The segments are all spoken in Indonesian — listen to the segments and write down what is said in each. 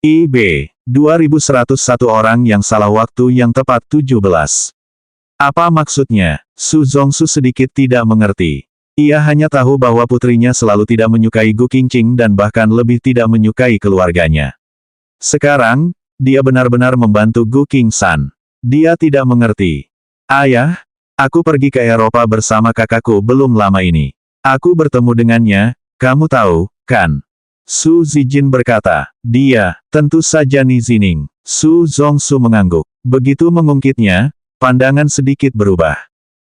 IB 2101 orang yang salah waktu yang tepat 17. Apa maksudnya? Su Zongsu sedikit tidak mengerti. Ia hanya tahu bahwa putrinya selalu tidak menyukai Gu Qingqing dan bahkan lebih tidak menyukai keluarganya. Sekarang, dia benar-benar membantu Gu Qingsan. Dia tidak mengerti. Ayah, aku pergi ke Eropa bersama kakakku belum lama ini. Aku bertemu dengannya, kamu tahu, kan? Su Zijin berkata, dia, tentu saja Ni Zining. Su Zongsu mengangguk. Begitu mengungkitnya, pandangan sedikit berubah.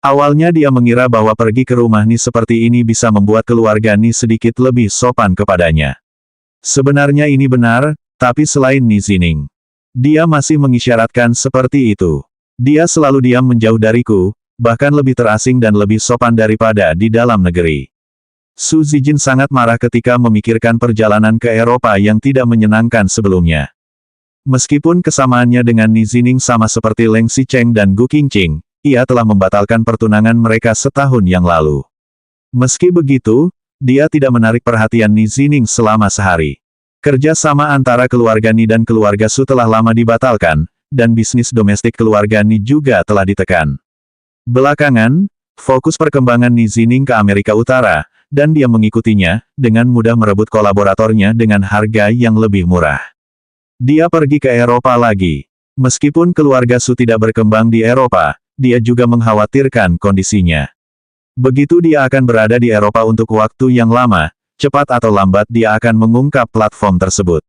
Awalnya dia mengira bahwa pergi ke rumah Ni seperti ini bisa membuat keluarga Ni sedikit lebih sopan kepadanya. Sebenarnya ini benar, tapi selain Ni Zining, dia masih mengisyaratkan seperti itu. Dia selalu diam menjauh dariku, bahkan lebih terasing dan lebih sopan daripada di dalam negeri. Su Zijin sangat marah ketika memikirkan perjalanan ke Eropa yang tidak menyenangkan sebelumnya. Meskipun kesamaannya dengan Ni Zining sama seperti Leng Xicheng dan Gu Qingqing, ia telah membatalkan pertunangan mereka setahun yang lalu. Meski begitu, dia tidak menarik perhatian Ni Zining selama sehari. Kerja sama antara keluarga Ni dan keluarga Su telah lama dibatalkan, dan bisnis domestik keluarga Ni juga telah ditekan. Belakangan, fokus perkembangan Ni Zining ke Amerika Utara, dan dia mengikutinya, dengan mudah merebut kolaboratornya dengan harga yang lebih murah. Dia pergi ke Eropa lagi. Meskipun keluarga Su tidak berkembang di Eropa, dia juga mengkhawatirkan kondisinya. Begitu dia akan berada di Eropa untuk waktu yang lama, cepat atau lambat dia akan mengungkap platform tersebut.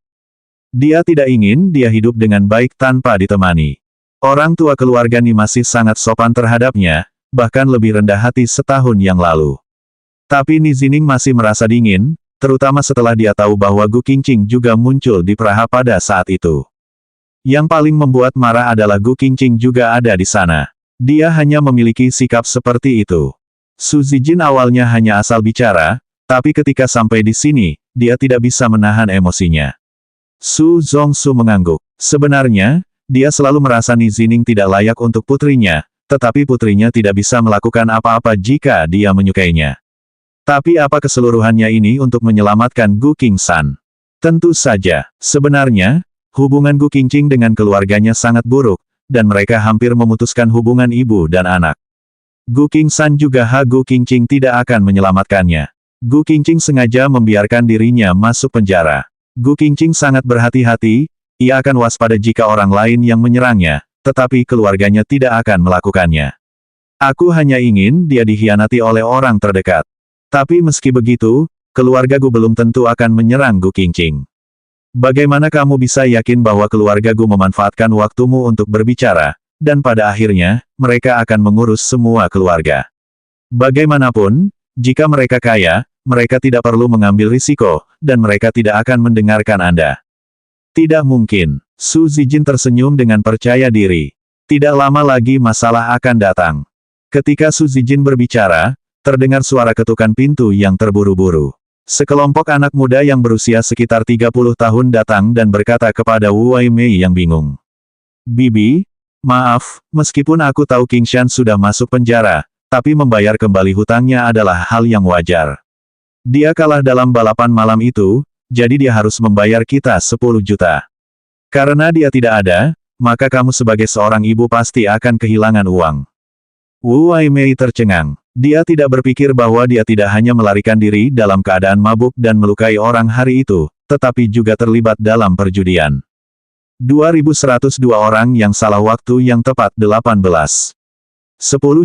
Dia tidak ingin dia hidup dengan baik tanpa ditemani. Orang tua keluarga Ni masih sangat sopan terhadapnya, bahkan lebih rendah hati setahun yang lalu. Tapi Ni Zining masih merasa dingin, terutama setelah dia tahu bahwa Gu Qingqing juga muncul di Praha pada saat itu. Yang paling membuat marah adalah Gu Qingqing juga ada di sana. Dia hanya memiliki sikap seperti itu. Su Zijin awalnya hanya asal bicara, tapi ketika sampai di sini, dia tidak bisa menahan emosinya. Su Zongsu mengangguk. Sebenarnya, dia selalu merasa Ni Zining tidak layak untuk putrinya, tetapi putrinya tidak bisa melakukan apa-apa jika dia menyukainya. Tapi apa keseluruhannya ini untuk menyelamatkan Gu Qingsan? Tentu saja, sebenarnya, hubungan Gu Qingqing dengan keluarganya sangat buruk, dan mereka hampir memutuskan hubungan ibu dan anak. Gu Qingsan juga Gu Qingqing tidak akan menyelamatkannya. Gu Qingqing sengaja membiarkan dirinya masuk penjara. Gu Qingqing sangat berhati-hati, ia akan waspada jika orang lain yang menyerangnya, tetapi keluarganya tidak akan melakukannya. Aku hanya ingin dia dikhianati oleh orang terdekat. Tapi meski begitu, keluarga Gu belum tentu akan menyerang Gu Qingqing. Bagaimana kamu bisa yakin bahwa keluarga Gu memanfaatkan waktumu untuk berbicara, dan pada akhirnya, mereka akan mengurus semua keluarga? Bagaimanapun, jika mereka kaya, mereka tidak perlu mengambil risiko, dan mereka tidak akan mendengarkan Anda. Tidak mungkin. Su Zijin tersenyum dengan percaya diri. Tidak lama lagi masalah akan datang. Ketika Su Zijin berbicara, terdengar suara ketukan pintu yang terburu-buru. Sekelompok anak muda yang berusia sekitar 30 tahun datang dan berkata kepada Wu Waimei yang bingung. Bibi, maaf, meskipun aku tahu Qingshan sudah masuk penjara, tapi membayar kembali hutangnya adalah hal yang wajar. Dia kalah dalam balapan malam itu, jadi dia harus membayar kita 10 juta. Karena dia tidak ada, maka kamu sebagai seorang ibu pasti akan kehilangan uang. Wu Waimei tercengang. Dia tidak berpikir bahwa dia tidak hanya melarikan diri dalam keadaan mabuk dan melukai orang hari itu, tetapi juga terlibat dalam perjudian. 2102 orang yang salah waktu yang tepat 18. 10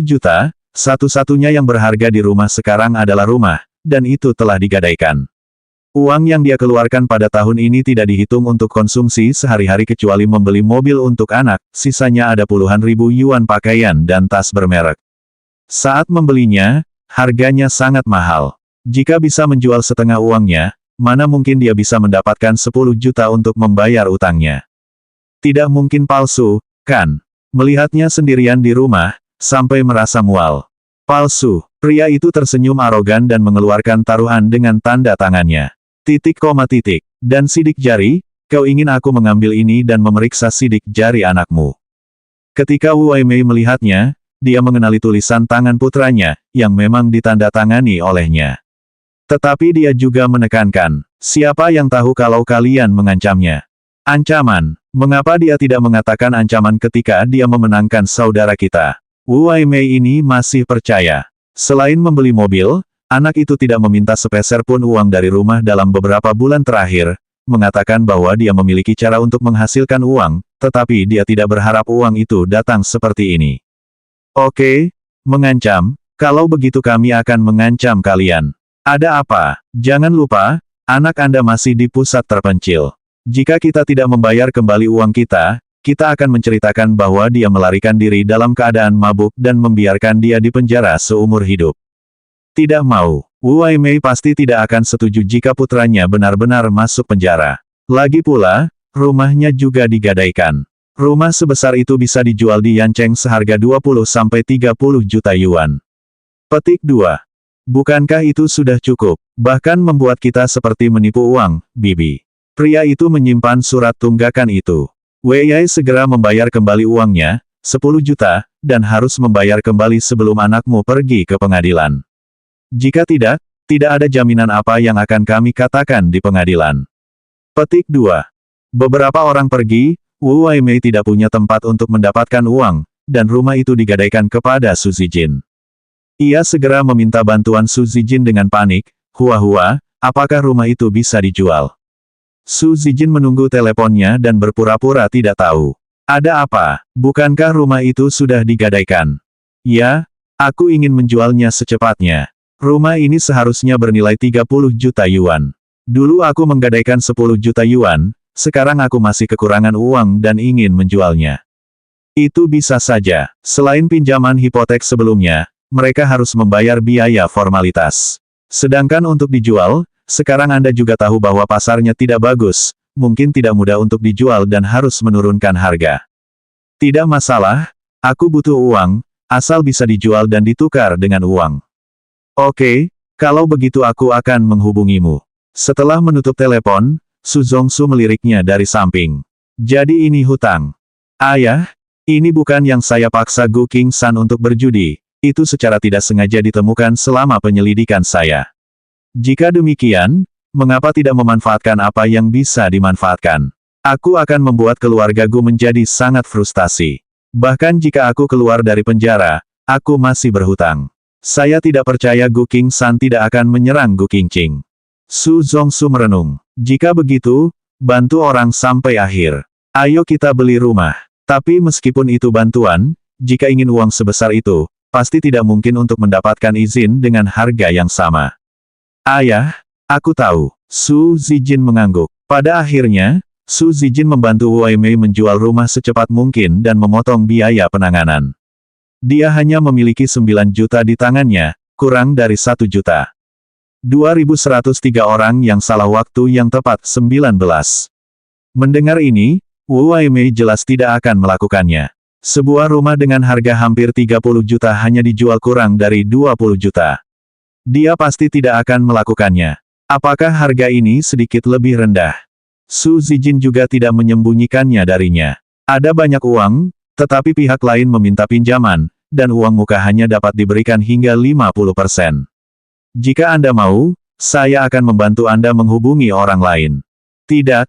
juta, satu-satunya yang berharga di rumah sekarang adalah rumah, dan itu telah digadaikan. Uang yang dia keluarkan pada tahun ini tidak dihitung untuk konsumsi sehari-hari kecuali membeli mobil untuk anak, sisanya ada puluhan ribu yuan pakaian dan tas bermerek. Saat membelinya, harganya sangat mahal. Jika bisa menjual setengah uangnya, mana mungkin dia bisa mendapatkan 10 juta untuk membayar utangnya. Tidak mungkin palsu, kan? Melihatnya sendirian di rumah, sampai merasa mual. Palsu. Pria itu tersenyum arogan dan mengeluarkan taruhan dengan tanda tangannya. Dan sidik jari, kau ingin aku mengambil ini dan memeriksa sidik jari anakmu. Ketika Wu Waimei melihatnya, dia mengenali tulisan tangan putranya, yang memang ditandatangani olehnya. Tetapi dia juga menekankan, siapa yang tahu kalau kalian mengancamnya? Ancaman. Mengapa dia tidak mengatakan ancaman ketika dia memenangkan saudara kita? Wu Waimei ini masih percaya. Selain membeli mobil, anak itu tidak meminta sepeser pun uang dari rumah dalam beberapa bulan terakhir, mengatakan bahwa dia memiliki cara untuk menghasilkan uang, tetapi dia tidak berharap uang itu datang seperti ini. Oke, mengancam, kalau begitu kami akan mengancam kalian. Ada apa? Jangan lupa, anak Anda masih di pusat terpencil. Jika kita tidak membayar kembali uang kita, kita akan menceritakan bahwa dia melarikan diri dalam keadaan mabuk dan membiarkan dia di penjara seumur hidup. Tidak mau. Wu Waimei pasti tidak akan setuju jika putranya benar-benar masuk penjara. Lagi pula, rumahnya juga digadaikan. Rumah sebesar itu bisa dijual di Yancheng seharga 20-30 juta yuan. Petik 2. Bukankah itu sudah cukup? Bahkan membuat kita seperti menipu uang, Bibi. Pria itu menyimpan surat tunggakan itu. Wei Yai segera membayar kembali uangnya, 10 juta, dan harus membayar kembali sebelum anakmu pergi ke pengadilan. Jika tidak, tidak ada jaminan apa yang akan kami katakan di pengadilan. Petik 2. Beberapa orang pergi, Wu Waimei tidak punya tempat untuk mendapatkan uang, dan rumah itu digadaikan kepada Su Zijin. Ia segera meminta bantuan Su Zijin dengan panik, "Hua, apakah rumah itu bisa dijual?" Su Zijin menunggu teleponnya dan berpura-pura tidak tahu. Ada apa? Bukankah rumah itu sudah digadaikan? Ya, aku ingin menjualnya secepatnya. Rumah ini seharusnya bernilai 30 juta yuan. Dulu aku menggadaikan 10 juta yuan, sekarang aku masih kekurangan uang dan ingin menjualnya. Itu bisa saja. Selain pinjaman hipotek sebelumnya, mereka harus membayar biaya formalitas. Sedangkan untuk dijual, sekarang Anda juga tahu bahwa pasarnya tidak bagus, mungkin tidak mudah untuk dijual dan harus menurunkan harga. Tidak masalah, aku butuh uang, asal bisa dijual dan ditukar dengan uang. Oke, kalau begitu aku akan menghubungimu. Setelah menutup telepon, Su Zongsu meliriknya dari samping. Jadi ini hutang. Ayah, ini bukan yang saya paksa Gu King San untuk berjudi, itu secara tidak sengaja ditemukan selama penyelidikan saya. Jika demikian, mengapa tidak memanfaatkan apa yang bisa dimanfaatkan? Aku akan membuat keluargaku menjadi sangat frustasi. Bahkan jika aku keluar dari penjara, aku masih berhutang. Saya tidak percaya Gu King San tidak akan menyerang Gu Qingqing. Su Zongsu merenung. Jika begitu, bantu orang sampai akhir. Ayo kita beli rumah. Tapi meskipun itu bantuan, jika ingin uang sebesar itu, pasti tidak mungkin untuk mendapatkan izin dengan harga yang sama. Ayah, aku tahu. Su Zijin mengangguk. Pada akhirnya, Su Zijin membantu Wu Waimei menjual rumah secepat mungkin dan memotong biaya penanganan. Dia hanya memiliki 9 juta di tangannya, kurang dari 1 juta. 2103 orang yang salah waktu yang tepat 19. Mendengar ini, Wu Waimei jelas tidak akan melakukannya. Sebuah rumah dengan harga hampir 30 juta hanya dijual kurang dari 20 juta. Dia pasti tidak akan melakukannya. Apakah harga ini sedikit lebih rendah? Su Zijin juga tidak menyembunyikannya darinya. Ada banyak uang, tetapi pihak lain meminta pinjaman, dan uang muka hanya dapat diberikan hingga 50%. Jika Anda mau, saya akan membantu Anda menghubungi orang lain. Tidak.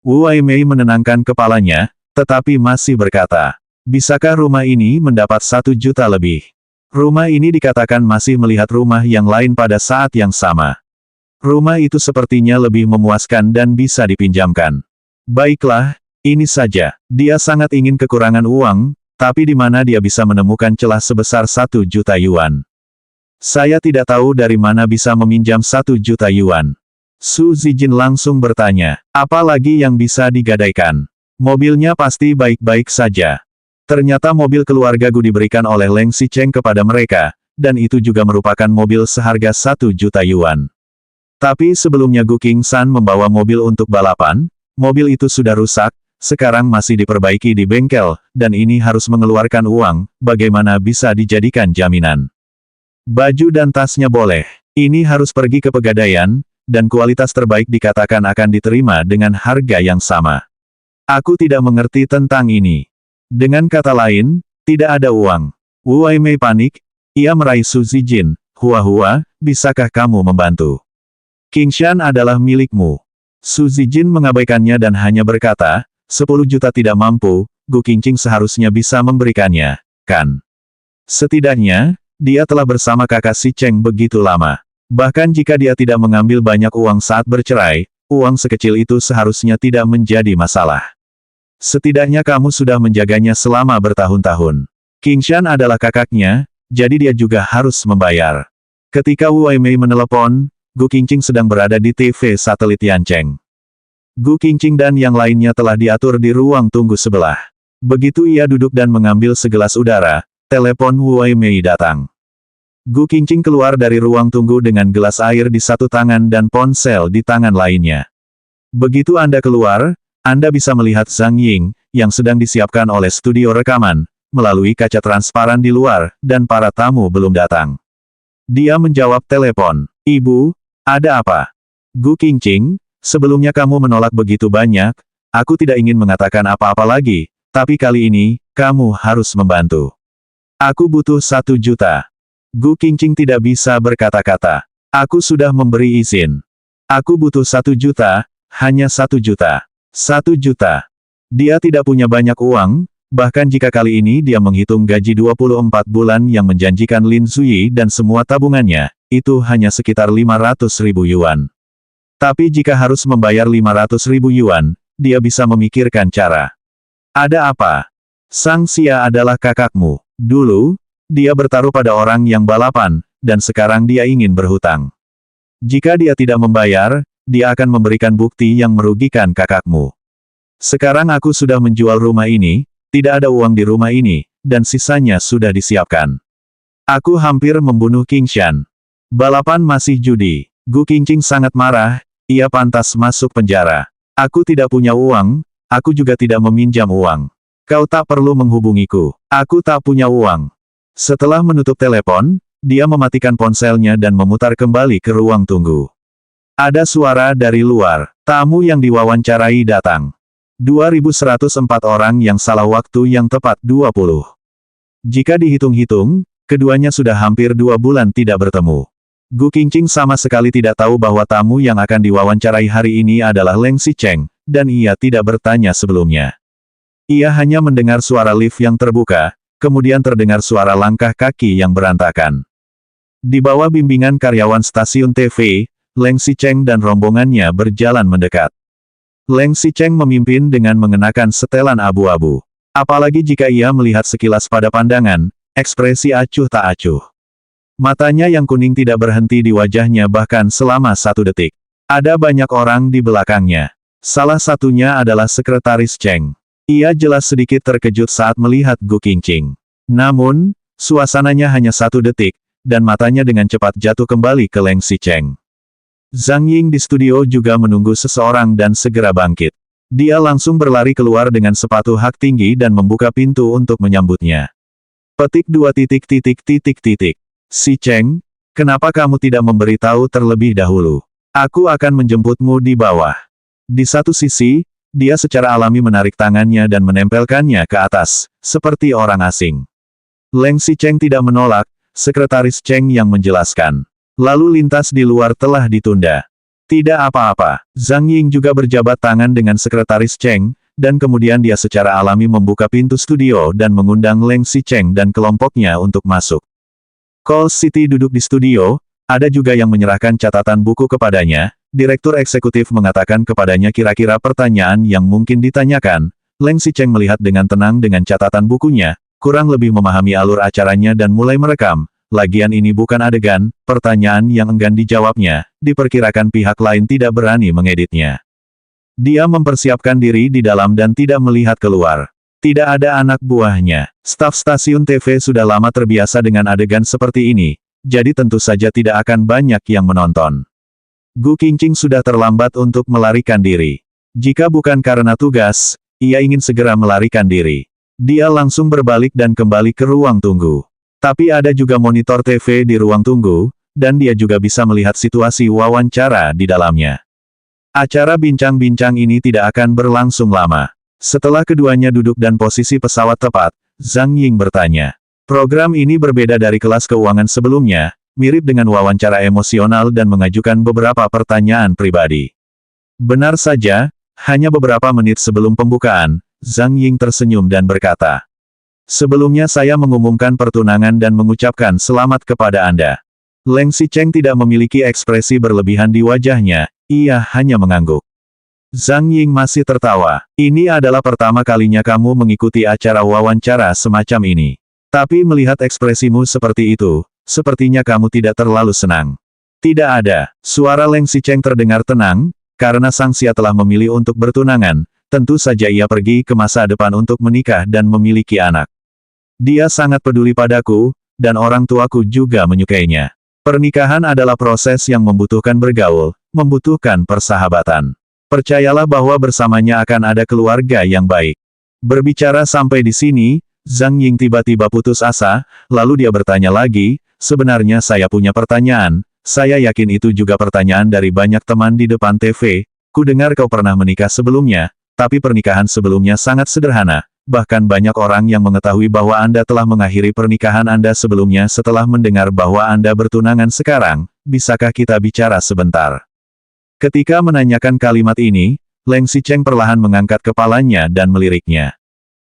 Wu Waimei menenangkan kepalanya, tetapi masih berkata, bisakah rumah ini mendapat 1 juta lebih? Rumah ini dikatakan masih melihat rumah yang lain pada saat yang sama. Rumah itu sepertinya lebih memuaskan dan bisa dipinjamkan. Baiklah, ini saja. Dia sangat ingin kekurangan uang, tapi di mana dia bisa menemukan celah sebesar 1 juta yuan. Saya tidak tahu dari mana bisa meminjam 1 juta yuan. Su Zijin langsung bertanya, apa lagi yang bisa digadaikan? Mobilnya pasti baik-baik saja. Ternyata mobil keluarga Gu diberikan oleh Leng Xicheng kepada mereka, dan itu juga merupakan mobil seharga 1 juta yuan. Tapi sebelumnya Gu King San membawa mobil untuk balapan, mobil itu sudah rusak, sekarang masih diperbaiki di bengkel, dan ini harus mengeluarkan uang, bagaimana bisa dijadikan jaminan. Baju dan tasnya boleh, ini harus pergi ke pegadaian, dan kualitas terbaik dikatakan akan diterima dengan harga yang sama. Aku tidak mengerti tentang ini. Dengan kata lain, tidak ada uang. Wu Waimei panik, ia meraih Su Zijin. Hua, bisakah kamu membantu? Qingshan adalah milikmu. Su Zijin mengabaikannya dan hanya berkata, 10 juta tidak mampu, Gu Qingqing seharusnya bisa memberikannya, kan? Setidaknya, dia telah bersama kakak si Cheng begitu lama. Bahkan jika dia tidak mengambil banyak uang saat bercerai, uang sekecil itu seharusnya tidak menjadi masalah. Setidaknya kamu sudah menjaganya selama bertahun-tahun. Qingshan adalah kakaknya, jadi dia juga harus membayar. Ketika Wu Weimei menelepon, Gu Qingqing sedang berada di TV satelit Yancheng. Gu Qingqing dan yang lainnya telah diatur di ruang tunggu sebelah. Begitu ia duduk dan mengambil segelas udara, telepon Wu Weimei datang. Gu Qingqing keluar dari ruang tunggu dengan gelas air di satu tangan dan ponsel di tangan lainnya. Begitu Anda keluar, Anda bisa melihat Zhang Ying, yang sedang disiapkan oleh studio rekaman, melalui kaca transparan di luar, dan para tamu belum datang. Dia menjawab telepon. Ibu, ada apa? Gu Qingqing, sebelumnya kamu menolak begitu banyak, aku tidak ingin mengatakan apa-apa lagi, tapi kali ini, kamu harus membantu. Aku butuh 1 juta. Gu Qingqing tidak bisa berkata-kata. Aku sudah memberi izin. Aku butuh 1 juta, hanya 1 juta. 1 juta. Dia tidak punya banyak uang, bahkan jika kali ini dia menghitung gaji 24 bulan yang menjanjikan Lin Zuyi dan semua tabungannya, itu hanya sekitar 500.000 yuan. Tapi jika harus membayar 500.000 yuan, dia bisa memikirkan cara. Ada apa? Sang Xia adalah kakakmu. Dulu, dia bertaruh pada orang yang balapan, dan sekarang dia ingin berhutang. Jika dia tidak membayar, dia akan memberikan bukti yang merugikan kakakmu. Sekarang aku sudah menjual rumah ini, tidak ada uang di rumah ini, dan sisanya sudah disiapkan. Aku hampir membunuh Qingshan. Balapan masih judi. Gu Qingqing sangat marah, ia pantas masuk penjara. Aku tidak punya uang, aku juga tidak meminjam uang. Kau tak perlu menghubungiku. Aku tak punya uang. Setelah menutup telepon, dia mematikan ponselnya dan memutar kembali ke ruang tunggu. Ada suara dari luar. Tamu yang diwawancarai datang. 2104 orang yang salah waktu yang tepat 20. Jika dihitung-hitung, keduanya sudah hampir 2 bulan tidak bertemu. Gu Qingqing sama sekali tidak tahu bahwa tamu yang akan diwawancarai hari ini adalah Leng Xicheng, dan ia tidak bertanya sebelumnya. Ia hanya mendengar suara lift yang terbuka, kemudian terdengar suara langkah kaki yang berantakan. Di bawah bimbingan karyawan stasiun TV, Leng Xicheng dan rombongannya berjalan mendekat. Leng Xicheng memimpin dengan mengenakan setelan abu-abu. Apalagi jika ia melihat sekilas pada pandangan, ekspresi acuh tak acuh. Matanya yang kuning tidak berhenti di wajahnya bahkan selama 1 detik. Ada banyak orang di belakangnya. Salah satunya adalah Sekretaris Cheng. Ia jelas sedikit terkejut saat melihat Gu Qingqing. Namun, suasananya hanya 1 detik, dan matanya dengan cepat jatuh kembali ke Leng Xicheng. Zhang Ying di studio juga menunggu seseorang dan segera bangkit. Dia langsung berlari keluar dengan sepatu hak tinggi dan membuka pintu untuk menyambutnya. Petik 2. Si Cheng, kenapa kamu tidak memberitahu terlebih dahulu? Aku akan menjemputmu di bawah. Di satu sisi, dia secara alami menarik tangannya dan menempelkannya ke atas, seperti orang asing. Leng Xicheng tidak menolak, Sekretaris Cheng yang menjelaskan. Lalu lintas di luar telah ditunda. Tidak apa-apa, Zhang Ying juga berjabat tangan dengan Sekretaris Cheng, dan kemudian dia secara alami membuka pintu studio dan mengundang Leng Xicheng dan kelompoknya untuk masuk. Cold City duduk di studio, ada juga yang menyerahkan catatan buku kepadanya. Direktur eksekutif mengatakan kepadanya kira-kira pertanyaan yang mungkin ditanyakan. Leng Xicheng melihat dengan tenang dengan catatan bukunya, kurang lebih memahami alur acaranya dan mulai merekam. Lagian ini bukan adegan, pertanyaan yang enggan dijawabnya, diperkirakan pihak lain tidak berani mengeditnya. Dia mempersiapkan diri di dalam dan tidak melihat keluar. Tidak ada anak buahnya. Staf stasiun TV sudah lama terbiasa dengan adegan seperti ini, jadi tentu saja tidak akan banyak yang menonton. Gu Qingqing sudah terlambat untuk melarikan diri. Jika bukan karena tugas, ia ingin segera melarikan diri. Dia langsung berbalik dan kembali ke ruang tunggu. Tapi ada juga monitor TV di ruang tunggu, dan dia juga bisa melihat situasi wawancara di dalamnya. Acara bincang-bincang ini tidak akan berlangsung lama. Setelah keduanya duduk dan posisi pesawat tepat, Zhang Ying bertanya. Program ini berbeda dari kelas keuangan sebelumnya, mirip dengan wawancara emosional dan mengajukan beberapa pertanyaan pribadi. Benar saja, hanya beberapa menit sebelum pembukaan, Zhang Ying tersenyum dan berkata, "Sebelumnya saya mengumumkan pertunangan dan mengucapkan selamat kepada Anda." Leng Xicheng tidak memiliki ekspresi berlebihan di wajahnya, ia hanya mengangguk. Zhang Ying masih tertawa. "Ini adalah pertama kalinya kamu mengikuti acara wawancara semacam ini. Tapi melihat ekspresimu seperti itu, sepertinya kamu tidak terlalu senang." "Tidak ada." Suara Leng Xicheng terdengar tenang, karena Sang Xia telah memilih untuk bertunangan, tentu saja ia pergi ke masa depan untuk menikah dan memiliki anak. Dia sangat peduli padaku, dan orang tuaku juga menyukainya. Pernikahan adalah proses yang membutuhkan bergaul, membutuhkan persahabatan. Percayalah bahwa bersamanya akan ada keluarga yang baik. Berbicara sampai di sini, Zhang Ying tiba-tiba putus asa, lalu dia bertanya lagi, "Sebenarnya saya punya pertanyaan, saya yakin itu juga pertanyaan dari banyak teman di depan TV, ku dengar kau pernah menikah sebelumnya, tapi pernikahan sebelumnya sangat sederhana, bahkan banyak orang yang mengetahui bahwa Anda telah mengakhiri pernikahan Anda sebelumnya setelah mendengar bahwa Anda bertunangan sekarang, bisakah kita bicara sebentar?" Ketika menanyakan kalimat ini, Leng Xicheng perlahan mengangkat kepalanya dan meliriknya.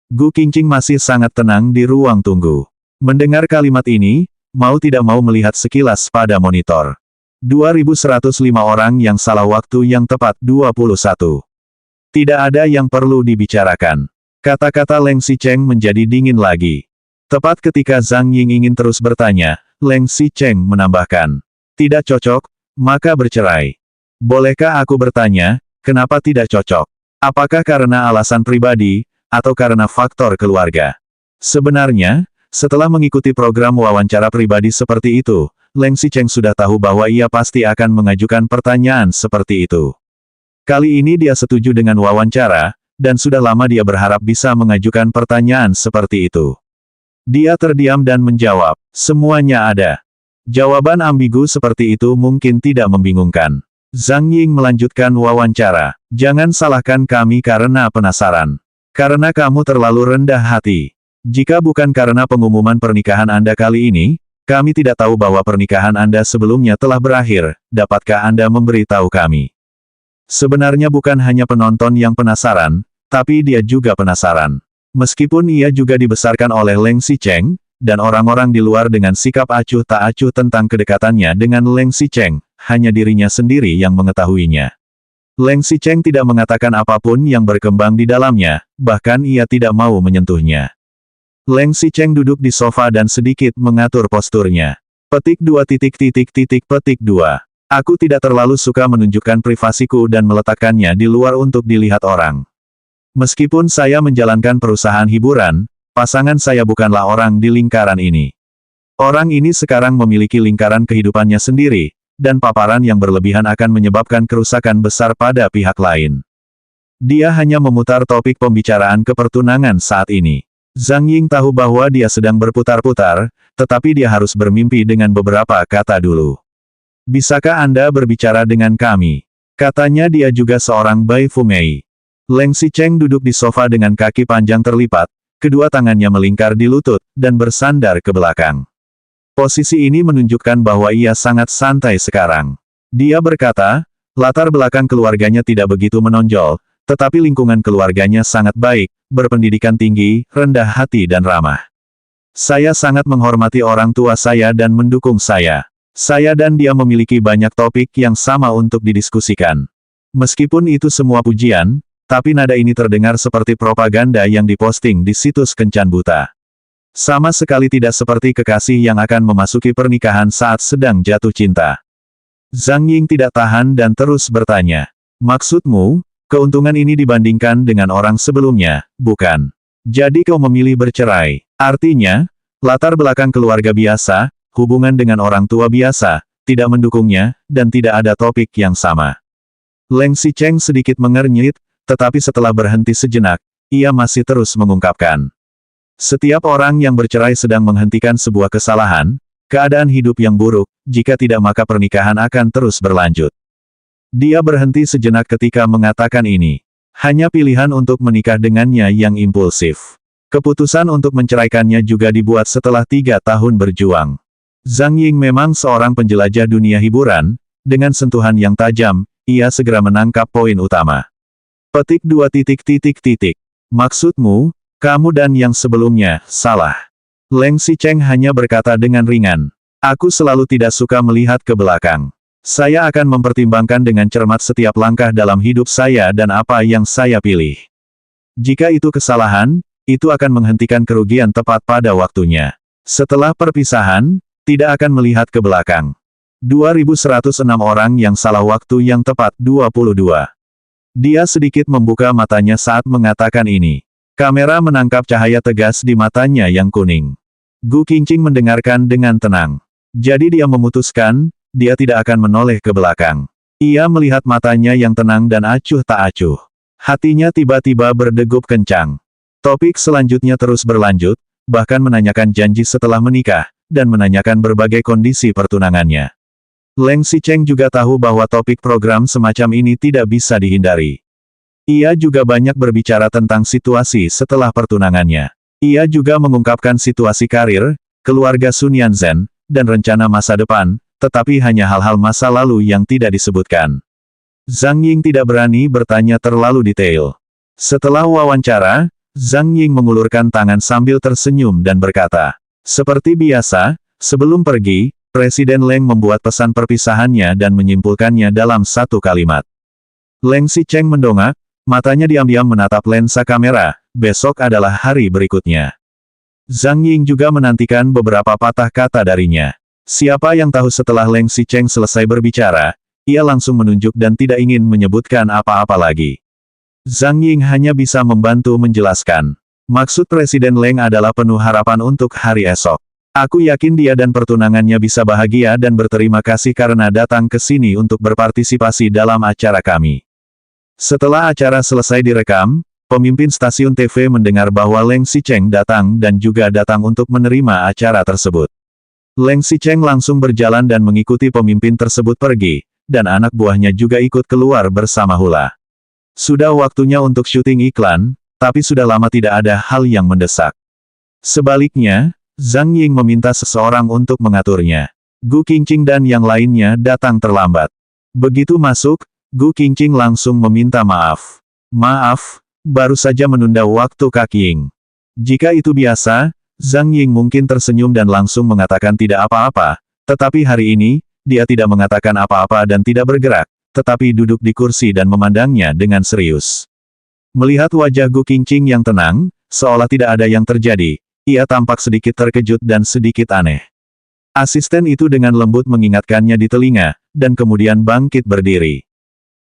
Gu Qingqing masih sangat tenang di ruang tunggu. Mendengar kalimat ini, mau tidak mau melihat sekilas pada monitor. 2105 orang yang salah waktu yang tepat 21. Tidak ada yang perlu dibicarakan. Kata-kata Leng Xicheng menjadi dingin lagi. Tepat ketika Zhang Ying ingin terus bertanya, Leng Xicheng menambahkan, "Tidak cocok, maka bercerai." "Bolehkah aku bertanya, kenapa tidak cocok? Apakah karena alasan pribadi, atau karena faktor keluarga?" Sebenarnya, setelah mengikuti program wawancara pribadi seperti itu, Leng Xicheng sudah tahu bahwa ia pasti akan mengajukan pertanyaan seperti itu. Kali ini dia setuju dengan wawancara, dan sudah lama dia berharap bisa mengajukan pertanyaan seperti itu. Dia terdiam dan menjawab, "Semuanya ada." Jawaban ambigu seperti itu mungkin tidak membingungkan. Zhang Ying melanjutkan wawancara. "Jangan salahkan kami karena penasaran. Karena kamu terlalu rendah hati. Jika bukan karena pengumuman pernikahan Anda kali ini, kami tidak tahu bahwa pernikahan Anda sebelumnya telah berakhir, dapatkah Anda memberitahu kami?" Sebenarnya bukan hanya penonton yang penasaran, tapi dia juga penasaran. Meskipun ia juga dibesarkan oleh Leng Xicheng, dan orang-orang di luar dengan sikap acuh tak acuh tentang kedekatannya dengan Leng Xicheng, hanya dirinya sendiri yang mengetahuinya. Leng Xicheng tidak mengatakan apapun yang berkembang di dalamnya, bahkan ia tidak mau menyentuhnya. Leng Xicheng duduk di sofa dan sedikit mengatur posturnya. Petik 2. Aku tidak terlalu suka menunjukkan privasiku dan meletakkannya di luar untuk dilihat orang. Meskipun saya menjalankan perusahaan hiburan, pasangan saya bukanlah orang di lingkaran ini. Orang ini sekarang memiliki lingkaran kehidupannya sendiri, dan paparan yang berlebihan akan menyebabkan kerusakan besar pada pihak lain. Dia hanya memutar topik pembicaraan ke pertunangan saat ini. Zhang Ying tahu bahwa dia sedang berputar-putar, tetapi dia harus bermimpi dengan beberapa kata dulu. "Bisakah Anda berbicara dengan kami?" Katanya dia juga seorang Bai Fumei. Leng Xicheng duduk di sofa dengan kaki panjang terlipat, kedua tangannya melingkar di lutut, dan bersandar ke belakang. Posisi ini menunjukkan bahwa ia sangat santai sekarang. Dia berkata, latar belakang keluarganya tidak begitu menonjol, tetapi lingkungan keluarganya sangat baik, berpendidikan tinggi, rendah hati dan ramah. "Saya sangat menghormati orang tua saya dan mendukung saya. Saya dan dia memiliki banyak topik yang sama untuk didiskusikan." Meskipun itu semua pujian, tapi nada ini terdengar seperti propaganda yang diposting di situs kencan buta. Sama sekali tidak seperti kekasih yang akan memasuki pernikahan saat sedang jatuh cinta. Zhang Ying tidak tahan dan terus bertanya. "Maksudmu, keuntungan ini dibandingkan dengan orang sebelumnya, bukan? Jadi kau memilih bercerai. Artinya, latar belakang keluarga biasa, hubungan dengan orang tua biasa, tidak mendukungnya, dan tidak ada topik yang sama." Leng Xicheng sedikit mengernyit, tetapi setelah berhenti sejenak, ia masih terus mengungkapkan. "Setiap orang yang bercerai sedang menghentikan sebuah kesalahan, keadaan hidup yang buruk, jika tidak maka pernikahan akan terus berlanjut." Dia berhenti sejenak ketika mengatakan ini. Hanya pilihan untuk menikah dengannya yang impulsif. Keputusan untuk menceraikannya juga dibuat setelah 3 tahun berjuang. Zhang Ying memang seorang penjelajah dunia hiburan, dengan sentuhan yang tajam, ia segera menangkap poin utama. Petik 2 titik titik titik. Maksudmu, kamu dan yang sebelumnya, salah. Leng Xicheng hanya berkata dengan ringan. Aku selalu tidak suka melihat ke belakang. Saya akan mempertimbangkan dengan cermat setiap langkah dalam hidup saya dan apa yang saya pilih. Jika itu kesalahan, itu akan menghentikan kerugian tepat pada waktunya. Setelah perpisahan, tidak akan melihat ke belakang. 2106 orang yang salah waktu yang tepat 22. Dia sedikit membuka matanya saat mengatakan ini. Kamera menangkap cahaya tegas di matanya yang kuning. Gu Qingqing mendengarkan dengan tenang. Jadi dia memutuskan, dia tidak akan menoleh ke belakang. Ia melihat matanya yang tenang dan acuh tak acuh. Hatinya tiba-tiba berdegup kencang. Topik selanjutnya terus berlanjut, bahkan menanyakan janji setelah menikah, dan menanyakan berbagai kondisi pertunangannya. Leng Xicheng juga tahu bahwa topik program semacam ini tidak bisa dihindari. Ia juga banyak berbicara tentang situasi setelah pertunangannya. Ia juga mengungkapkan situasi karir, keluarga Sun Yanzhen, dan rencana masa depan, tetapi hanya hal-hal masa lalu yang tidak disebutkan. Zhang Ying tidak berani bertanya terlalu detail. Setelah wawancara, Zhang Ying mengulurkan tangan sambil tersenyum dan berkata, seperti biasa, sebelum pergi, Presiden Leng membuat pesan perpisahannya dan menyimpulkannya dalam satu kalimat. Leng Xicheng mendongak, matanya diam-diam menatap lensa kamera, besok adalah hari berikutnya. Zhang Ying juga menantikan beberapa patah kata darinya. Siapa yang tahu setelah Leng Xicheng selesai berbicara, ia langsung menunjuk dan tidak ingin menyebutkan apa-apa lagi. Zhang Ying hanya bisa membantu menjelaskan. Maksud Presiden Leng adalah penuh harapan untuk hari esok. Aku yakin dia dan pertunangannya bisa bahagia dan berterima kasih karena datang ke sini untuk berpartisipasi dalam acara kami. Setelah acara selesai direkam, pemimpin stasiun TV mendengar bahwa Leng Xicheng datang dan juga datang untuk menerima acara tersebut. Leng Xicheng langsung berjalan dan mengikuti pemimpin tersebut pergi, dan anak buahnya juga ikut keluar bersama Hula. Sudah waktunya untuk syuting iklan, tapi sudah lama tidak ada hal yang mendesak. Sebaliknya, Zhang Ying meminta seseorang untuk mengaturnya. Gu Qingqing dan yang lainnya datang terlambat. Begitu masuk, Gu Qingqing langsung meminta maaf. Maaf, baru saja menunda waktu Kak Ying. Jika itu biasa, Zhang Ying mungkin tersenyum dan langsung mengatakan tidak apa-apa, tetapi hari ini, dia tidak mengatakan apa-apa dan tidak bergerak, tetapi duduk di kursi dan memandangnya dengan serius. Melihat wajah Gu Qingqing yang tenang, seolah tidak ada yang terjadi, ia tampak sedikit terkejut dan sedikit aneh. Asisten itu dengan lembut mengingatkannya di telinga, dan kemudian bangkit berdiri.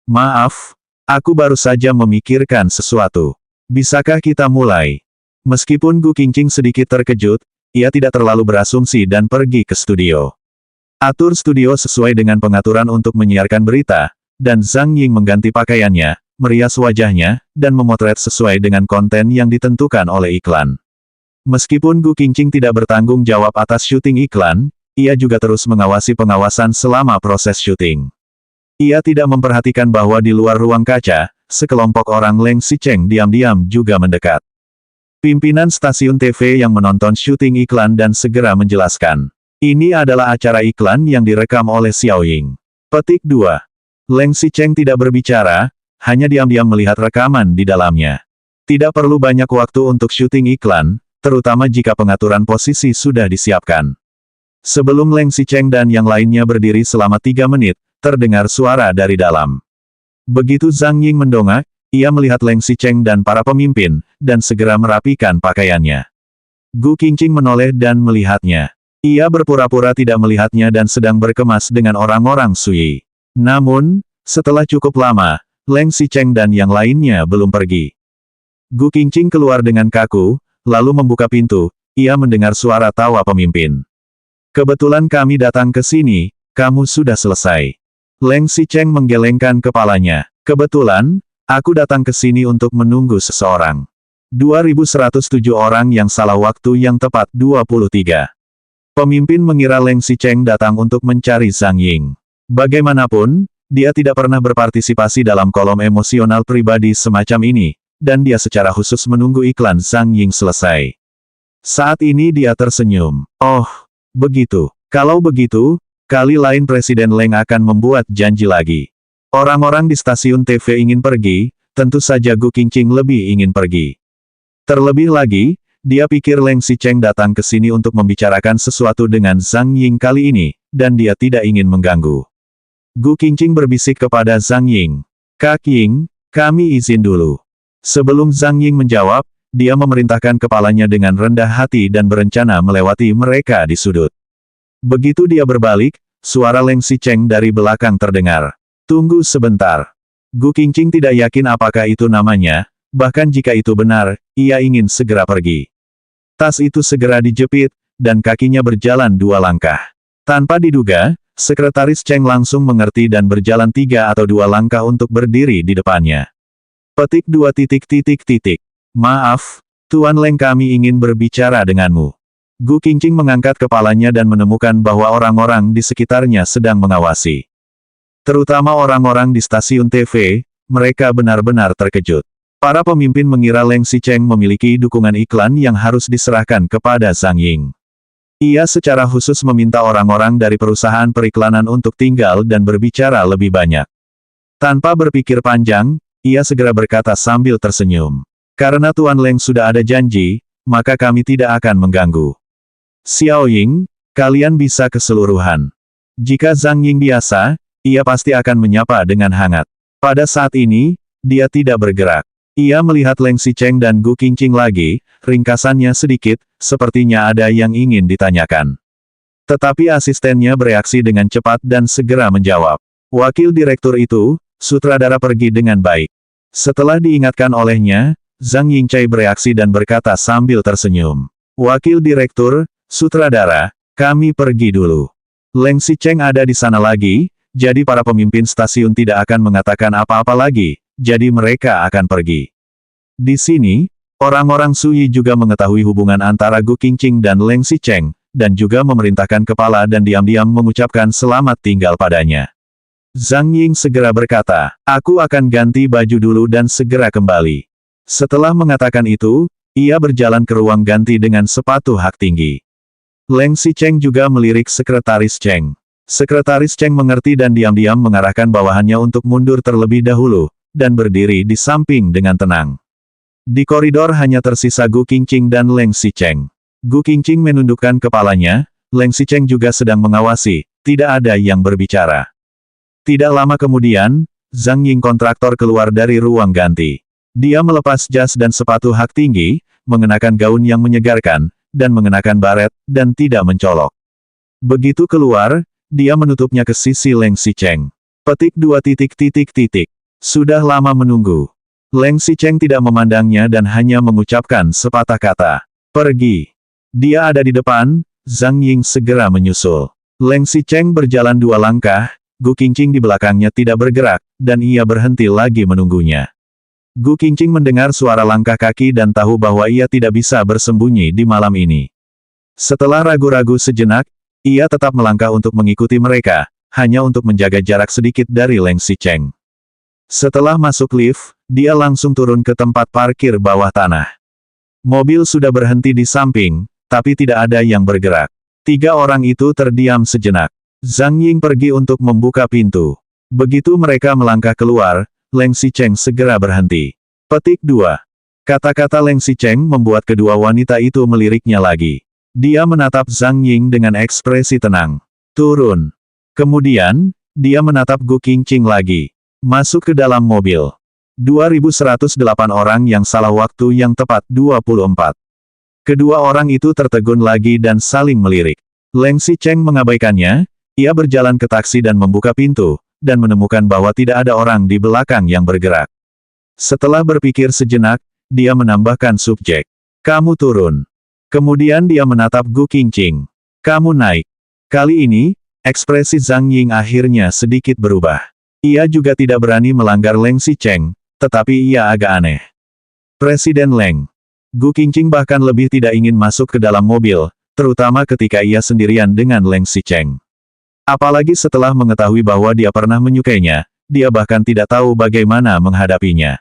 Maaf, aku baru saja memikirkan sesuatu. Bisakah kita mulai? Meskipun Gu Qingqing sedikit terkejut, ia tidak terlalu berasumsi dan pergi ke studio. Atur studio sesuai dengan pengaturan untuk menyiarkan berita, dan Zhang Ying mengganti pakaiannya, merias wajahnya, dan memotret sesuai dengan konten yang ditentukan oleh iklan. Meskipun Gu Qingqing tidak bertanggung jawab atas syuting iklan, ia juga terus mengawasi pengawasan selama proses syuting. Ia tidak memperhatikan bahwa di luar ruang kaca, sekelompok orang Leng Xicheng diam-diam juga mendekat. Pimpinan stasiun TV yang menonton syuting iklan dan segera menjelaskan. Ini adalah acara iklan yang direkam oleh Xiao Ying. Petik 2. Leng Xicheng tidak berbicara, hanya diam-diam melihat rekaman di dalamnya. Tidak perlu banyak waktu untuk syuting iklan, terutama jika pengaturan posisi sudah disiapkan. Sebelum Leng Xicheng dan yang lainnya berdiri selama 3 menit, terdengar suara dari dalam. Begitu Zhang Ying mendongak, ia melihat Leng Xicheng dan para pemimpin, dan segera merapikan pakaiannya. Gu Qingqing menoleh dan melihatnya. Ia berpura-pura tidak melihatnya dan sedang berkemas dengan orang-orang Sui. Namun, setelah cukup lama, Leng Xicheng dan yang lainnya belum pergi. Gu Qingqing keluar dengan kaku, lalu membuka pintu, ia mendengar suara tawa pemimpin. Kebetulan kami datang ke sini, kamu sudah selesai. Leng Xicheng menggelengkan kepalanya. Kebetulan, aku datang ke sini untuk menunggu seseorang. 2107 orang yang salah waktu yang tepat 23. Pemimpin mengira Leng Xicheng datang untuk mencari Zhang Ying. Bagaimanapun, dia tidak pernah berpartisipasi dalam kolom emosional pribadi semacam ini, dan dia secara khusus menunggu iklan Zhang Ying selesai. Saat ini dia tersenyum. Oh, begitu. Kalau begitu, kali lain Presiden Leng akan membuat janji lagi. Orang-orang di stasiun TV ingin pergi, tentu saja Gu Qingqing lebih ingin pergi. Terlebih lagi, dia pikir Leng Xicheng datang ke sini untuk membicarakan sesuatu dengan Zhang Ying kali ini, dan dia tidak ingin mengganggu. Gu Qingqing berbisik kepada Zhang Ying. "Kak Ying, kami izin dulu." Sebelum Zhang Ying menjawab, dia memerintahkan kepalanya dengan rendah hati dan berencana melewati mereka di sudut. Begitu dia berbalik, suara Leng Xicheng dari belakang terdengar. "Tunggu sebentar." Gu Qingqing tidak yakin apakah itu namanya, bahkan jika itu benar, ia ingin segera pergi. Tas itu segera dijepit, dan kakinya berjalan 2 langkah. Tanpa diduga, Sekretaris Cheng langsung mengerti dan berjalan 3 atau 2 langkah untuk berdiri di depannya. Petik 2 titik titik titik. "Maaf, Tuan Leng, kami ingin berbicara denganmu." Gu Qingqing mengangkat kepalanya dan menemukan bahwa orang-orang di sekitarnya sedang mengawasi. Terutama orang-orang di stasiun TV, mereka benar-benar terkejut. Para pemimpin mengira Leng Xicheng memiliki dukungan iklan yang harus diserahkan kepada Zhang Ying. Ia secara khusus meminta orang-orang dari perusahaan periklanan untuk tinggal dan berbicara lebih banyak. Tanpa berpikir panjang, ia segera berkata sambil tersenyum. "Karena Tuan Leng sudah ada janji, maka kami tidak akan mengganggu. Xiao Ying, kalian bisa keseluruhan." Jika Zhang Ying biasa, ia pasti akan menyapa dengan hangat. Pada saat ini, dia tidak bergerak. Ia melihat Leng Xicheng dan Gu Qingqing lagi, ringkasannya sedikit, sepertinya ada yang ingin ditanyakan. Tetapi asistennya bereaksi dengan cepat dan segera menjawab. Wakil direktur itu, sutradara pergi dengan baik. Setelah diingatkan olehnya, Zhang Yingcai bereaksi dan berkata sambil tersenyum. "Wakil direktur, sutradara, kami pergi dulu." Leng Xicheng ada di sana lagi, jadi para pemimpin stasiun tidak akan mengatakan apa-apa lagi, jadi mereka akan pergi. Di sini, orang-orang Suyi juga mengetahui hubungan antara Gu Qingqing dan Leng Xicheng, dan juga memerintahkan kepala dan diam-diam mengucapkan selamat tinggal padanya. Zhang Ying segera berkata, "Aku akan ganti baju dulu dan segera kembali." Setelah mengatakan itu, ia berjalan ke ruang ganti dengan sepatu hak tinggi. Leng Xicheng juga melirik Sekretaris Cheng. Sekretaris Cheng mengerti dan diam-diam mengarahkan bawahannya untuk mundur terlebih dahulu, dan berdiri di samping dengan tenang. Di koridor hanya tersisa Gu Qingqing dan Leng Xicheng. Gu Qingqing menundukkan kepalanya, Leng Xicheng juga sedang mengawasi, tidak ada yang berbicara. Tidak lama kemudian, Zhang Ying kontraktor keluar dari ruang ganti. Dia melepas jas dan sepatu hak tinggi, mengenakan gaun yang menyegarkan, dan mengenakan baret, dan tidak mencolok. Begitu keluar, dia menutupnya ke sisi Leng Xicheng. Petik 2 titik titik titik. Sudah lama menunggu. Leng Xicheng tidak memandangnya dan hanya mengucapkan sepatah kata. "Pergi." Dia ada di depan, Zhang Ying segera menyusul. Leng Xicheng berjalan 2 langkah, Gu Qingqing di belakangnya tidak bergerak, dan ia berhenti lagi menunggunya. Gu Qingqing mendengar suara langkah kaki dan tahu bahwa ia tidak bisa bersembunyi di malam ini. Setelah ragu-ragu sejenak, ia tetap melangkah untuk mengikuti mereka, hanya untuk menjaga jarak sedikit dari Leng Xicheng. Setelah masuk lift, dia langsung turun ke tempat parkir bawah tanah. Mobil sudah berhenti di samping, tapi tidak ada yang bergerak. 3 orang itu terdiam sejenak. Zhang Ying pergi untuk membuka pintu. Begitu mereka melangkah keluar, Leng Xicheng segera berhenti. Petik 2. Kata-kata Leng Xicheng membuat kedua wanita itu meliriknya lagi. Dia menatap Zhang Ying dengan ekspresi tenang. "Turun." Kemudian, dia menatap Gu Qingqing lagi. Masuk ke dalam mobil. 2108 orang yang salah waktu yang tepat 24. Kedua orang itu tertegun lagi dan saling melirik. Leng Xicheng mengabaikannya, ia berjalan ke taksi dan membuka pintu, dan menemukan bahwa tidak ada orang di belakang yang bergerak. Setelah berpikir sejenak, dia menambahkan subjek. "Kamu turun." Kemudian dia menatap Gu Qingqing. "Kamu naik." Kali ini, ekspresi Zhang Ying akhirnya sedikit berubah. Ia juga tidak berani melanggar Leng Xicheng, tetapi ia agak aneh. "Presiden Leng." Gu Qingqing bahkan lebih tidak ingin masuk ke dalam mobil, terutama ketika ia sendirian dengan Leng Xicheng. Apalagi setelah mengetahui bahwa dia pernah menyukainya, dia bahkan tidak tahu bagaimana menghadapinya.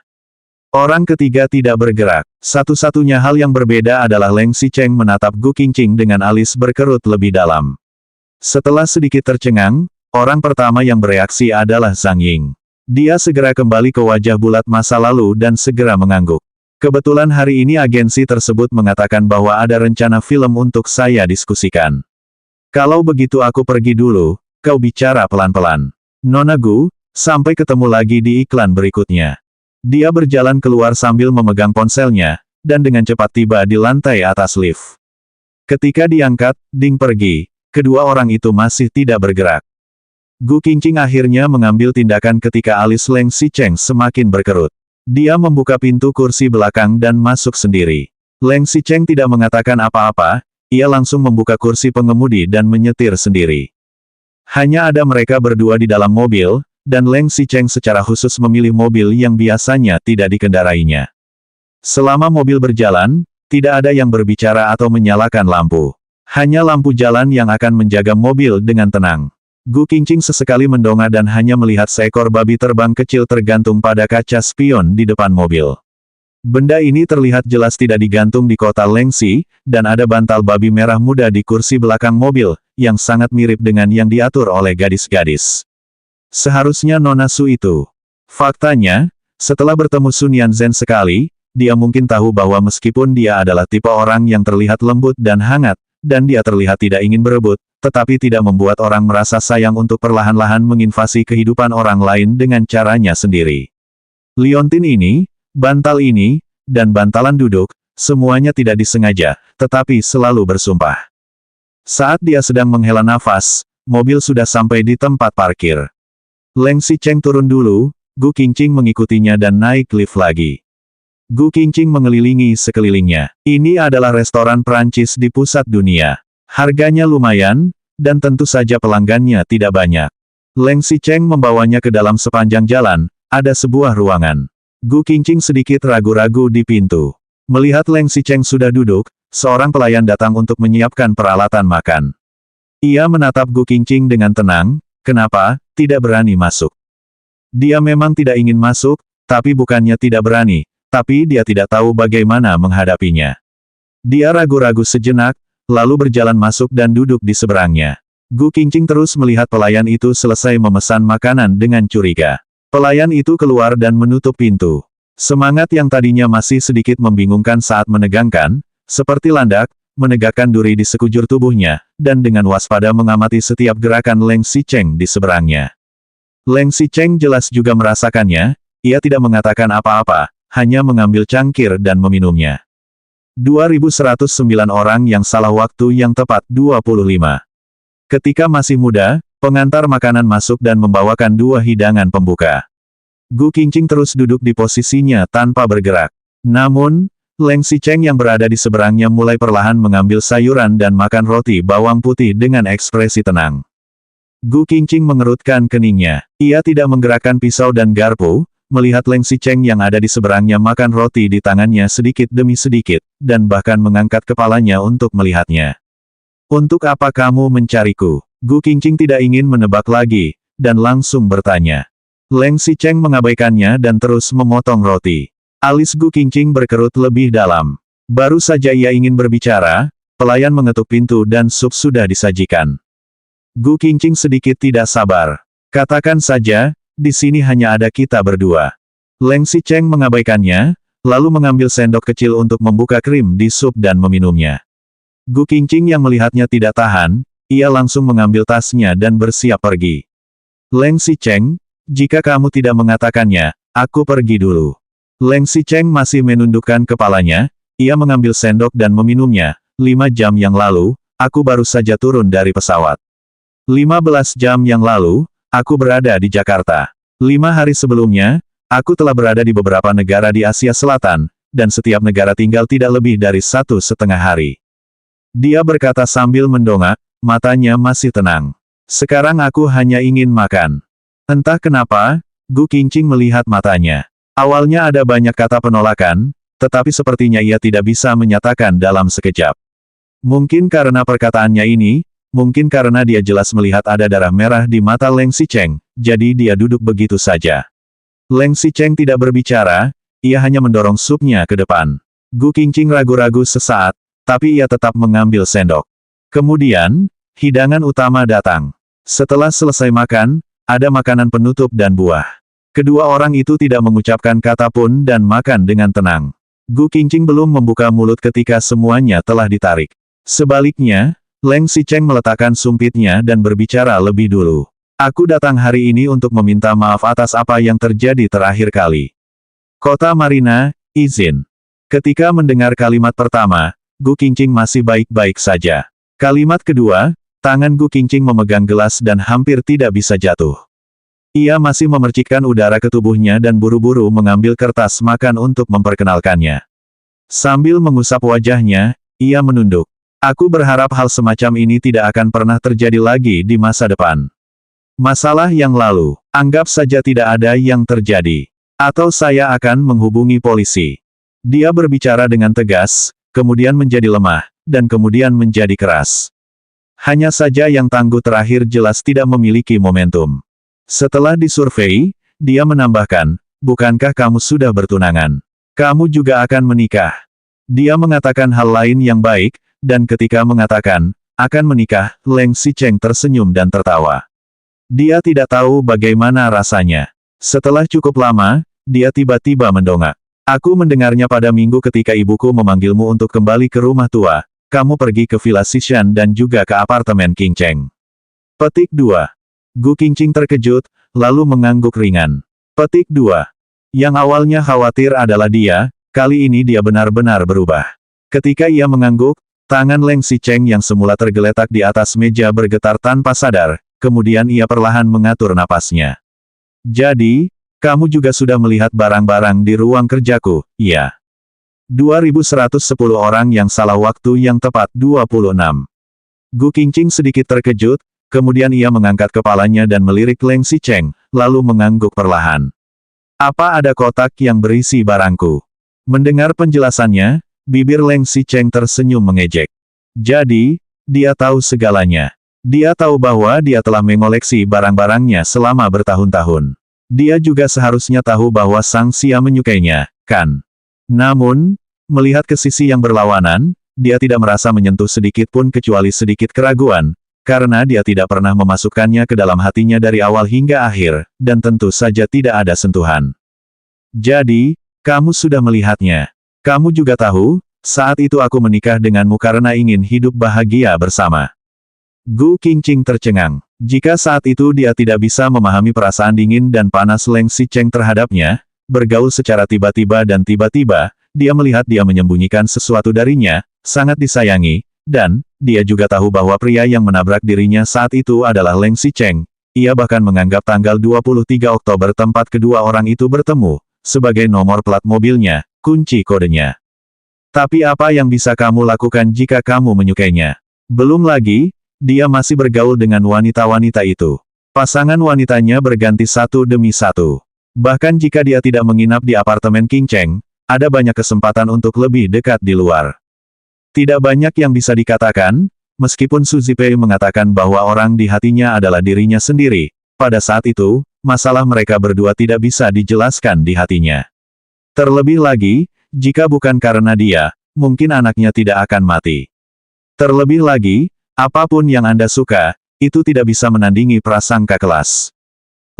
Orang ketiga tidak bergerak. Satu-satunya hal yang berbeda adalah Leng Xicheng menatap Gu Qingqing dengan alis berkerut lebih dalam. Setelah sedikit tercengang, orang pertama yang bereaksi adalah Zhang Ying. Dia segera kembali ke wajah bulat masa lalu dan segera mengangguk. Kebetulan hari ini agensi tersebut mengatakan bahwa ada rencana film untuk saya diskusikan. Kalau begitu aku pergi dulu, kau bicara pelan-pelan. Nona Gu, sampai ketemu lagi di iklan berikutnya. Dia berjalan keluar sambil memegang ponselnya, dan dengan cepat tiba di lantai atas lift. Ketika diangkat, ding pergi, kedua orang itu masih tidak bergerak. Gu Qingqing akhirnya mengambil tindakan ketika alis Leng Xicheng semakin berkerut. Dia membuka pintu kursi belakang dan masuk sendiri. Leng Xicheng tidak mengatakan apa-apa, ia langsung membuka kursi pengemudi dan menyetir sendiri. Hanya ada mereka berdua di dalam mobil, dan Leng Xicheng secara khusus memilih mobil yang biasanya tidak dikendarainya. Selama mobil berjalan, tidak ada yang berbicara atau menyalakan lampu. Hanya lampu jalan yang akan menjaga mobil dengan tenang. Gu Qingqing sesekali mendongak dan hanya melihat seekor babi terbang kecil tergantung pada kaca spion di depan mobil. Benda ini terlihat jelas tidak digantung di kota Lengxi, dan ada bantal babi merah muda di kursi belakang mobil, yang sangat mirip dengan yang diatur oleh gadis-gadis. Seharusnya Nona Su itu. Faktanya, setelah bertemu Sun Yanzhen sekali, dia mungkin tahu bahwa meskipun dia adalah tipe orang yang terlihat lembut dan hangat, dan dia terlihat tidak ingin berebut, tetapi tidak membuat orang merasa sayang untuk perlahan-lahan menginvasi kehidupan orang lain dengan caranya sendiri. Liontin ini, bantal ini, dan bantalan duduk, semuanya tidak disengaja, tetapi selalu bersumpah. Saat dia sedang menghela nafas, mobil sudah sampai di tempat parkir. Leng Xicheng turun dulu, Gu Qingqing mengikutinya dan naik lift lagi. Gu Qingqing mengelilingi sekelilingnya. Ini adalah restoran Prancis di pusat dunia. Harganya lumayan, dan tentu saja pelanggannya tidak banyak. Leng Xicheng membawanya ke dalam sepanjang jalan, ada sebuah ruangan. Gu Qingqing sedikit ragu-ragu di pintu. Melihat Leng Xicheng sudah duduk, seorang pelayan datang untuk menyiapkan peralatan makan. Ia menatap Gu Qingqing dengan tenang, kenapa, tidak berani masuk. Dia memang tidak ingin masuk, tapi bukannya tidak berani, tapi dia tidak tahu bagaimana menghadapinya. Dia ragu-ragu sejenak, lalu berjalan masuk dan duduk di seberangnya. Gu Qingqing terus melihat pelayan itu selesai memesan makanan dengan curiga. Pelayan itu keluar dan menutup pintu. Semangat yang tadinya masih sedikit membingungkan saat menegangkan, seperti landak, menegakkan duri di sekujur tubuhnya, dan dengan waspada mengamati setiap gerakan Leng Xicheng di seberangnya. Leng Xicheng jelas juga merasakannya, ia tidak mengatakan apa-apa, hanya mengambil cangkir dan meminumnya. 2109 orang yang salah waktu yang tepat 25. Ketika masih muda, pengantar makanan masuk dan membawakan 2 hidangan pembuka. Gu Qingqing terus duduk di posisinya tanpa bergerak. Namun, Leng Xicheng yang berada di seberangnya mulai perlahan mengambil sayuran dan makan roti bawang putih dengan ekspresi tenang. Gu Qingqing mengerutkan keningnya. Ia tidak menggerakkan pisau dan garpu, melihat Leng Xicheng yang ada di seberangnya makan roti di tangannya sedikit demi sedikit, dan bahkan mengangkat kepalanya untuk melihatnya. Untuk apa kamu mencariku? Gu Qingqing tidak ingin menebak lagi, dan langsung bertanya. Leng Xicheng mengabaikannya dan terus memotong roti. Alis Gu Qingqing berkerut lebih dalam. Baru saja ia ingin berbicara, pelayan mengetuk pintu dan sup sudah disajikan. Gu Qingqing sedikit tidak sabar. Katakan saja, di sini hanya ada kita berdua. Leng Xicheng mengabaikannya, lalu mengambil sendok kecil untuk membuka krim di sup dan meminumnya. Gu Qingqing yang melihatnya tidak tahan, ia langsung mengambil tasnya dan bersiap pergi. Leng Xicheng, jika kamu tidak mengatakannya, aku pergi dulu. Leng Xicheng masih menundukkan kepalanya, ia mengambil sendok dan meminumnya. 5 jam yang lalu, aku baru saja turun dari pesawat. 15 jam yang lalu, aku berada di Jakarta. 5 hari sebelumnya, aku telah berada di beberapa negara di Asia Selatan, dan setiap negara tinggal tidak lebih dari 1,5 hari. Dia berkata sambil mendongak, matanya masih tenang. Sekarang aku hanya ingin makan. Entah kenapa, Gu Qingqing melihat matanya. Awalnya ada banyak kata penolakan, tetapi sepertinya ia tidak bisa menyatakan dalam sekejap. Mungkin karena perkataannya ini, mungkin karena dia jelas melihat ada darah merah di mata Leng Xicheng, jadi dia duduk begitu saja. Leng Xicheng tidak berbicara, ia hanya mendorong supnya ke depan. Gu Qingqing ragu-ragu sesaat, tapi ia tetap mengambil sendok. Kemudian, hidangan utama datang. Setelah selesai makan, ada makanan penutup dan buah. Kedua orang itu tidak mengucapkan kata pun dan makan dengan tenang. Gu Qingqing belum membuka mulut ketika semuanya telah ditarik. Sebaliknya, Leng Xicheng meletakkan sumpitnya dan berbicara lebih dulu. Aku datang hari ini untuk meminta maaf atas apa yang terjadi terakhir kali. Kota Marina, izin. Ketika mendengar kalimat pertama, Gu Qingqing masih baik-baik saja. Kalimat kedua, tangan Gu Qingqing memegang gelas dan hampir tidak bisa jatuh. Ia masih memercikkan udara ke tubuhnya dan buru-buru mengambil kertas makan untuk memperkenalkannya. Sambil mengusap wajahnya, ia menunduk. Aku berharap hal semacam ini tidak akan pernah terjadi lagi di masa depan. Masalah yang lalu, anggap saja tidak ada yang terjadi. Atau saya akan menghubungi polisi. Dia berbicara dengan tegas, kemudian menjadi lemah, dan kemudian menjadi keras. Hanya saja yang tangguh terakhir jelas tidak memiliki momentum. Setelah disurvei, dia menambahkan, bukankah kamu sudah bertunangan? Kamu juga akan menikah. Dia mengatakan hal lain yang baik, dan ketika mengatakan, akan menikah, Leng Xicheng tersenyum dan tertawa. Dia tidak tahu bagaimana rasanya. Setelah cukup lama, dia tiba-tiba mendongak. Aku mendengarnya pada minggu ketika ibuku memanggilmu untuk kembali ke rumah tua. Kamu pergi ke Villa Xishan dan juga ke apartemen Qingcheng. Petik 2. Gu Qingqing terkejut, lalu mengangguk ringan. Petik 2. Yang awalnya khawatir adalah dia, kali ini dia benar-benar berubah. Ketika ia mengangguk, tangan Leng Xicheng yang semula tergeletak di atas meja bergetar tanpa sadar, kemudian ia perlahan mengatur napasnya. Jadi, kamu juga sudah melihat barang-barang di ruang kerjaku, iya. 2110 orang yang salah waktu yang tepat 26. Gu Qingqing sedikit terkejut, kemudian ia mengangkat kepalanya dan melirik Leng Xicheng, lalu mengangguk perlahan. Apa ada kotak yang berisi barangku? Mendengar penjelasannya, bibir Leng Xicheng tersenyum mengejek. Jadi, dia tahu segalanya. Dia tahu bahwa dia telah mengoleksi barang-barangnya selama bertahun-tahun. Dia juga seharusnya tahu bahwa Sang Xia menyukainya, kan? Namun, melihat ke sisi yang berlawanan, dia tidak merasa menyentuh sedikit pun kecuali sedikit keraguan, karena dia tidak pernah memasukkannya ke dalam hatinya dari awal hingga akhir, dan tentu saja tidak ada sentuhan. Jadi, kamu sudah melihatnya. Kamu juga tahu, saat itu aku menikah denganmu karena ingin hidup bahagia bersama. Gu Qingqing tercengang. Jika saat itu dia tidak bisa memahami perasaan dingin dan panas Leng Xicheng terhadapnya, bergaul secara tiba-tiba dan tiba-tiba, dia melihat dia menyembunyikan sesuatu darinya, sangat disayangi, dan, dia juga tahu bahwa pria yang menabrak dirinya saat itu adalah Leng Xicheng. Ia bahkan menganggap tanggal 23 Oktober tempat kedua orang itu bertemu, sebagai nomor plat mobilnya, kunci kodenya. Tapi apa yang bisa kamu lakukan jika kamu menyukainya? Belum lagi, dia masih bergaul dengan wanita-wanita itu. Pasangan wanitanya berganti satu demi satu. Bahkan jika dia tidak menginap di apartemen Qingcheng, ada banyak kesempatan untuk lebih dekat di luar. Tidak banyak yang bisa dikatakan, meskipun Su Zipei mengatakan bahwa orang di hatinya adalah dirinya sendiri, pada saat itu, masalah mereka berdua tidak bisa dijelaskan di hatinya. Terlebih lagi, jika bukan karena dia, mungkin anaknya tidak akan mati. Terlebih lagi, apapun yang Anda suka, itu tidak bisa menandingi prasangka kelas.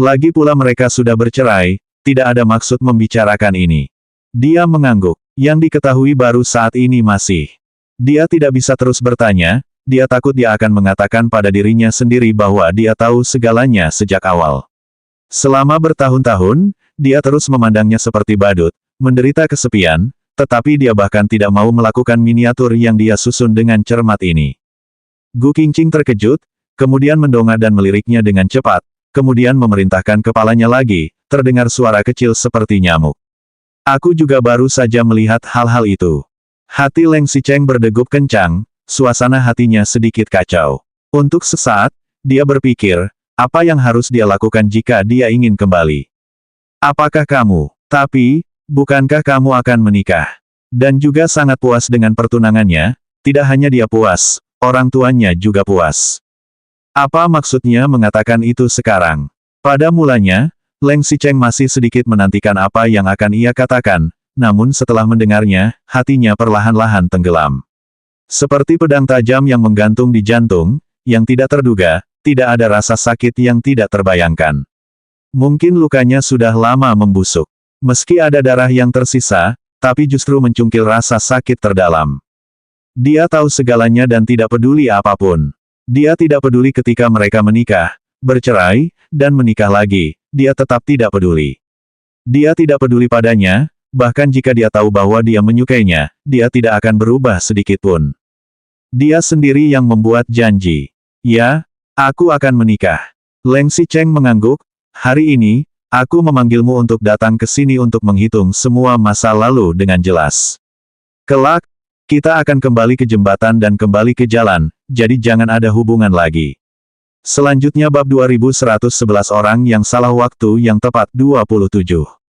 Lagi pula mereka sudah bercerai, tidak ada maksud membicarakan ini. Dia mengangguk. Yang diketahui baru saat ini masih. Dia tidak bisa terus bertanya, dia takut dia akan mengatakan pada dirinya sendiri bahwa dia tahu segalanya sejak awal. Selama bertahun-tahun, dia terus memandangnya seperti badut, menderita kesepian, tetapi dia bahkan tidak mau melakukan miniatur yang dia susun dengan cermat ini. Gu Qingqing terkejut, kemudian mendongak dan meliriknya dengan cepat, kemudian memerintahkan kepalanya lagi, terdengar suara kecil seperti nyamuk. Aku juga baru saja melihat hal-hal itu. Hati Leng Xicheng berdegup kencang, suasana hatinya sedikit kacau. Untuk sesaat, dia berpikir, apa yang harus dia lakukan jika dia ingin kembali? Apakah kamu, tapi, bukankah kamu akan menikah? Dan juga sangat puas dengan pertunangannya, tidak hanya dia puas, orang tuanya juga puas. Apa maksudnya mengatakan itu sekarang? Pada mulanya, Leng Xicheng masih sedikit menantikan apa yang akan ia katakan, namun setelah mendengarnya, hatinya perlahan-lahan tenggelam. Seperti pedang tajam yang menggantung di jantung, yang tidak terduga, tidak ada rasa sakit yang tidak terbayangkan. Mungkin lukanya sudah lama membusuk. Meski ada darah yang tersisa, tapi justru mencungkil rasa sakit terdalam. Dia tahu segalanya dan tidak peduli apapun. Dia tidak peduli ketika mereka menikah, bercerai, dan menikah lagi, dia tetap tidak peduli. Dia tidak peduli padanya, bahkan jika dia tahu bahwa dia menyukainya, dia tidak akan berubah sedikitpun. Dia sendiri yang membuat janji. Ya, aku akan menikah. Leng Xicheng mengangguk, hari ini, aku memanggilmu untuk datang ke sini untuk menghitung semua masa lalu dengan jelas. Kelak, kita akan kembali ke jembatan dan kembali ke jalan, jadi jangan ada hubungan lagi. Selanjutnya bab 2111 orang yang salah waktu yang tepat 27.